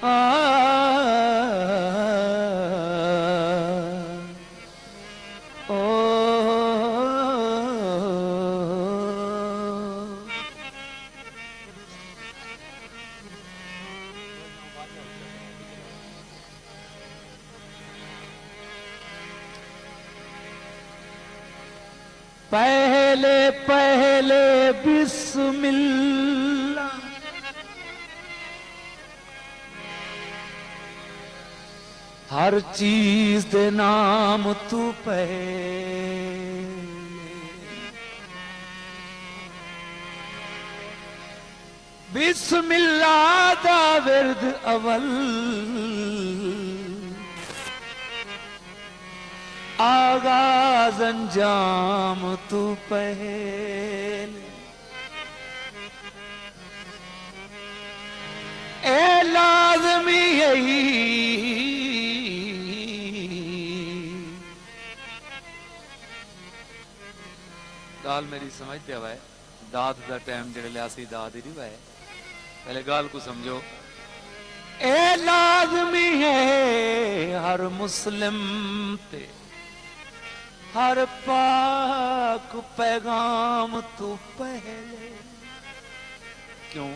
आ ओ पहले पहले बिस्मिल्लाह हर चीज दे नाम तू पहले बिस्मिल्लाह दा विरद अवल आगाज अंजाम तू पहले ए लाज़मी यही गाल मेरी समझते हवा है दाद दा टाइम जेड़े लिया सी दाद ही नहीं वाए पहले गाल को समझो ए लाज़मी है हर मुस्लिम ते हर पाक पैगाम तू पहले क्यों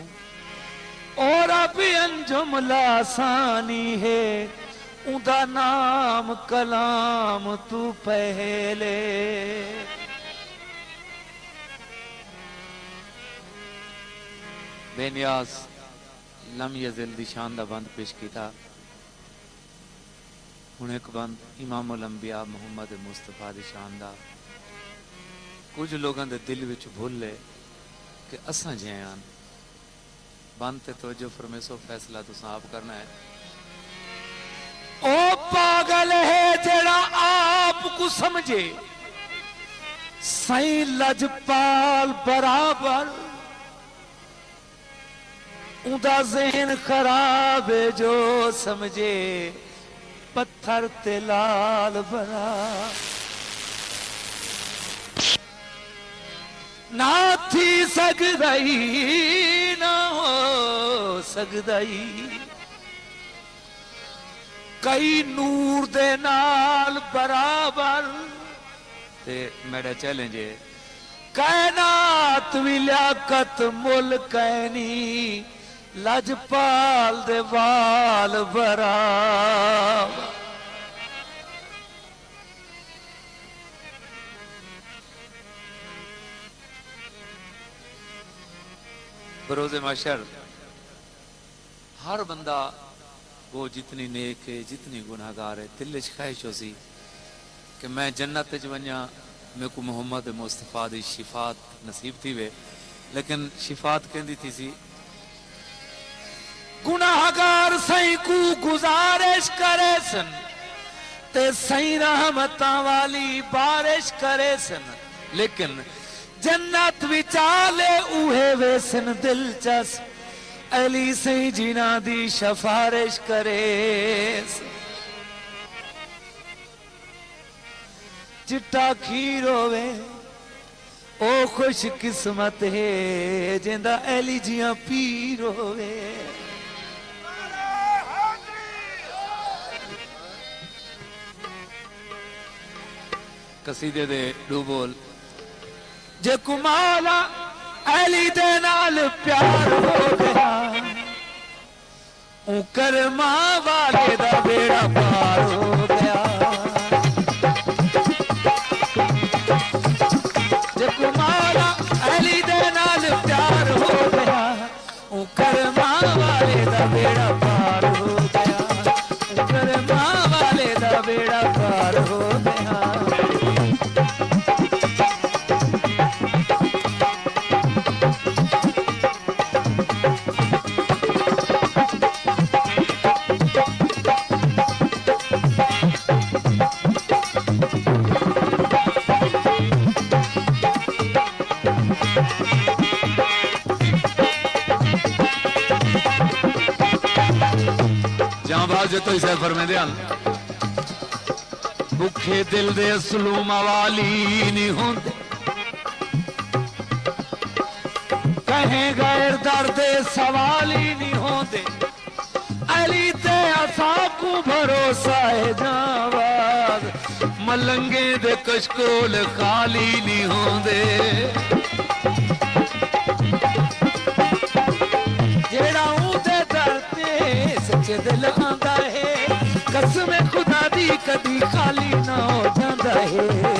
और अभी अंजुम लासानी है उदा नाम कलाम तू पहले बेनियाज लम यज़िल दी शान दा बंद पेश किया हुण एक बंद इमामुल अंबिया मुहम्मद मुस्तफा दी शान दा कुछ लोगों दे दिल विच भुले कि असां जियां बंद ते तवज्जो फरमेसो फैसला तुसां आप करना है ओ पागल है जेड़ा आप को समझे सही लजपाल बराबर उदा ज़हन खराब है जो समझे पत्थर ते लाल बरा ना थी सकदई ना हो सकदई कई नूर दे नाल बराबर ते मेरा चैलेंज है कायनात भी लियाकत मुल कैनी लजपाल दे वाल बराबर बरोज़े महशर हर बंदा वो जितनी नेक है जितनी गुनाहगार है दिल च ख्वाहिश होसी कि मैं जन्नत च वञा मेरे को मोहम्मद मुस्तफा दी शिफात नसीब थी वे लेकिन शिफात कहती थी सी गुनाहगार सही को गुजारिश करे सन ते सही रहमतां वाली बारिश करे सन लेकिन जन्नत विचाले उहे वेसन दिलचस्प अली सही जीना दी सिफारिश करे चिट्टा खीर होवे ओ खुश किस्मत है जिंदा अली जिया पीर होवे कसीदे दे दो बोल जे कुमाला अली दे नाल प्यार हो गया ऊ करमा वाले दा बेड़ा पार हो गया जे कुमाला अली दे नाल प्यार हो गया ऊ करमा वाले दा बेड़ा पार हो गया ऊ करमा वाले दा बेड़ा पार हो गया तो इसे फरमे दे भुखे दिल दे सलूम वाली नहीं होंदे कहें गैर दर्द सवाल ही नहीं होंदे अली भरोसा है जावाज मलंगे दे कशकोल खाली नहीं होंदे जेड़ा ऊदे दरते सच्चे दिल आंदा है कसम खुदा दी कदी खाली ना हो जांदा है